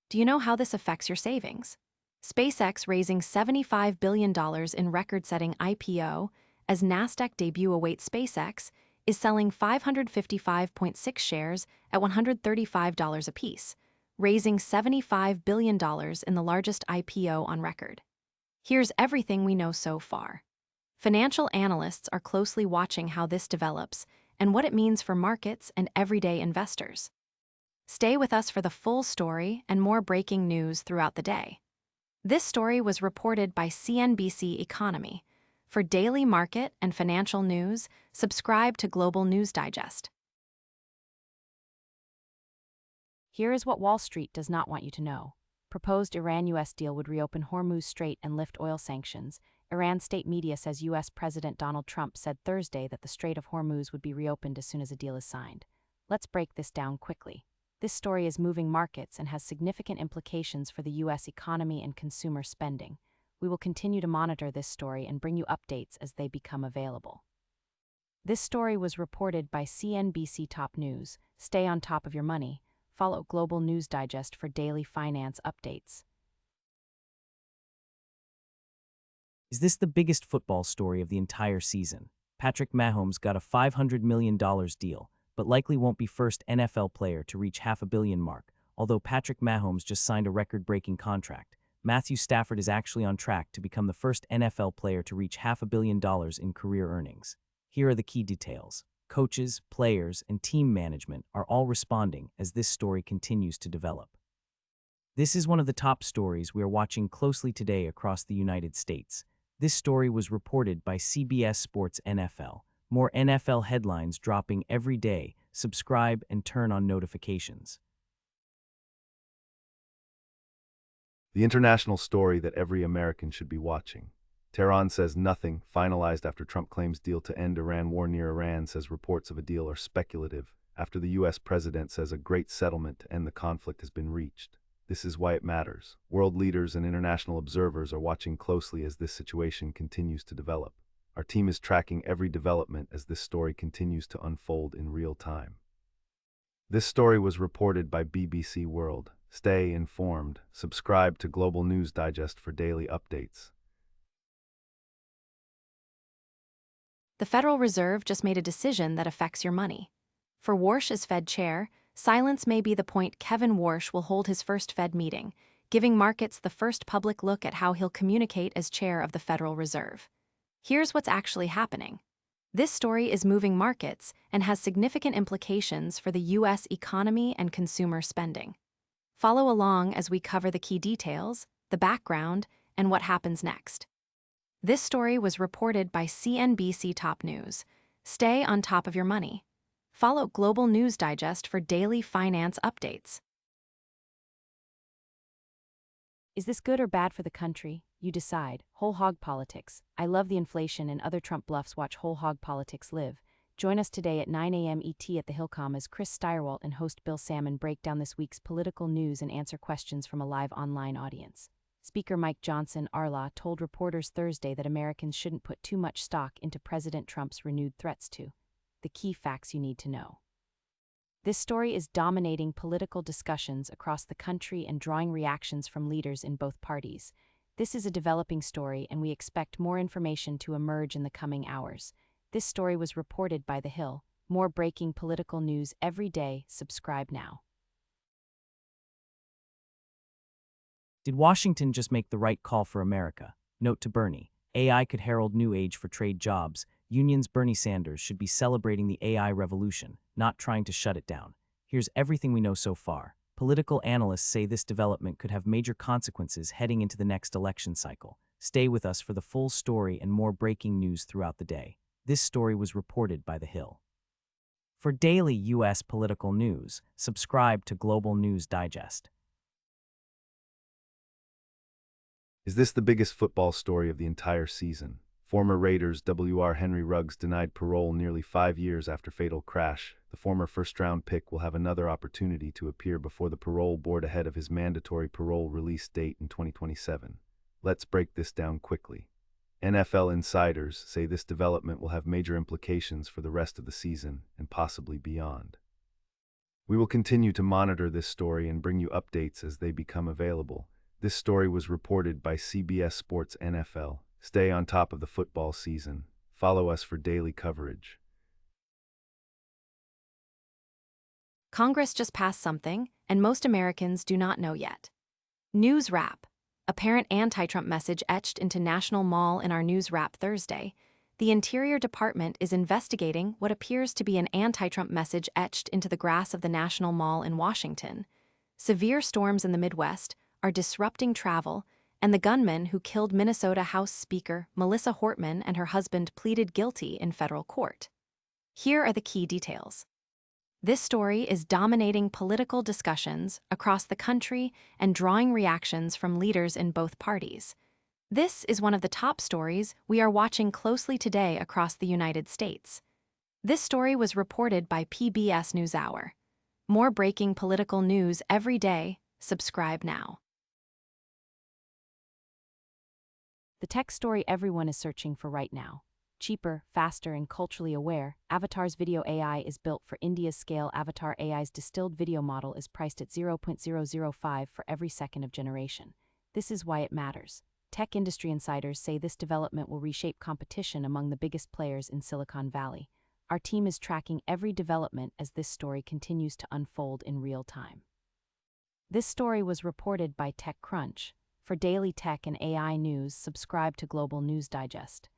Do you know how this affects your savings? SpaceX raising $75 billion in record-setting IPO as Nasdaq debut awaits. SpaceX is selling 555.6 shares at $135 apiece, raising $75 billion in the largest IPO on record. Here's everything we know so far. Financial analysts are closely watching how this develops and what it means for markets and everyday investors. Stay with us for the full story and more breaking news throughout the day. This story was reported by CNBC Economy. For daily market and financial news, subscribe to Global News Digest. Here is what Wall Street does not want you to know. Proposed Iran-US deal would reopen Hormuz Strait and lift oil sanctions. Iran state media says U.S. President Donald Trump said Thursday that the Strait of Hormuz would be reopened as soon as a deal is signed. Let's break this down quickly. This story is moving markets and has significant implications for the U.S. economy and consumer spending. We will continue to monitor this story and bring you updates as they become available. This story was reported by CNBC Top News. Stay on top of your money. Follow Global News Digest for daily finance updates. Is this the biggest football story of the entire season? Patrick Mahomes got a $500 million deal, but likely won't be first NFL player to reach $500 million mark. Although Patrick Mahomes just signed a record-breaking contract, Matthew Stafford is actually on track to become the first NFL player to reach $500 million in career earnings. Here are the key details. Coaches, players, and team management are all responding as this story continues to develop. This is one of the top stories we are watching closely today across the United States. This story was reported by CBS Sports NFL. More NFL headlines dropping every day. Subscribe and turn on notifications. The international story that every American should be watching. Tehran says nothing, finalized after Trump claims deal to end Iran war. Near Iran says reports of a deal are speculative, after the U.S. president says a great settlement to end the conflict has been reached. This is why it matters. World leaders and international observers are watching closely as this situation continues to develop. Our team is tracking every development as this story continues to unfold in real time. This story was reported by BBC World. Stay informed. Subscribe to Global News Digest for daily updates. The Federal Reserve just made a decision that affects your money. For Warsh as Fed chair, silence may be the point. Kevin Warsh will hold his first Fed meeting, giving markets the first public look at how he'll communicate as chair of the Federal Reserve. Here's what's actually happening. This story is moving markets and has significant implications for the U.S. economy and consumer spending. Follow along as we cover the key details, the background, and what happens next. This story was reported by CNBC Top News. Stay on top of your money. Follow Global News Digest for daily finance updates. Is this good or bad for the country? You decide. Whole hog politics. I love the inflation and other Trump bluffs. Watch Whole Hog Politics live. Join us today at 9 a.m. ET at the Hillcom as Chris Steyerwalt and host Bill Salmon break down this week's political news and answer questions from a live online audience. Speaker Mike Johnson, Arla, told reporters Thursday that Americans shouldn't put too much stock into President Trump's renewed threats to the key facts you need to know. This story is dominating political discussions across the country and drawing reactions from leaders in both parties. This is a developing story, and we expect more information to emerge in the coming hours. This story was reported by The Hill. More breaking political news every day. Subscribe now. Did Washington just make the right call for America? Note to Bernie, AI could herald new age for trade jobs. Unions. Bernie Sanders should be celebrating the AI revolution, not trying to shut it down. Here's everything we know so far. Political analysts say this development could have major consequences heading into the next election cycle. Stay with us for the full story and more breaking news throughout the day. This story was reported by The Hill. For daily U.S. political news, subscribe to Global News Digest. Is this the biggest football story of the entire season? Former Raiders W.R. Henry Ruggs denied parole nearly 5 years after fatal crash. The former first-round pick will have another opportunity to appear before the parole board ahead of his mandatory parole release date in 2027. Let's break this down quickly. NFL insiders say this development will have major implications for the rest of the season and possibly beyond. We will continue to monitor this story and bring you updates as they become available. This story was reported by CBS Sports NFL. Stay on top of the football season. Follow us for daily coverage. Congress just passed something, and most Americans do not know yet. News Wrap. Apparent anti-Trump message etched into National Mall in our News Wrap Thursday. The Interior Department is investigating what appears to be an anti-Trump message etched into the grass of the National Mall in Washington. Severe storms in the Midwest are disrupting travel, and the gunman who killed Minnesota House Speaker Melissa Hortman and her husband pleaded guilty in federal court. Here are the key details. This story is dominating political discussions across the country and drawing reactions from leaders in both parties. This is one of the top stories we are watching closely today across the United States. This story was reported by PBS NewsHour. More breaking political news every day. Subscribe now. The tech story everyone is searching for right now. Cheaper, faster, and culturally aware, Avatar's video AI is built for India's scale. Avatar AI's distilled video model is priced at 0.005 for every second of generation. This is why it matters. Tech industry insiders say this development will reshape competition among the biggest players in Silicon Valley. Our team is tracking every development as this story continues to unfold in real time. This story was reported by TechCrunch. For daily tech and AI news, subscribe to Global News Digest.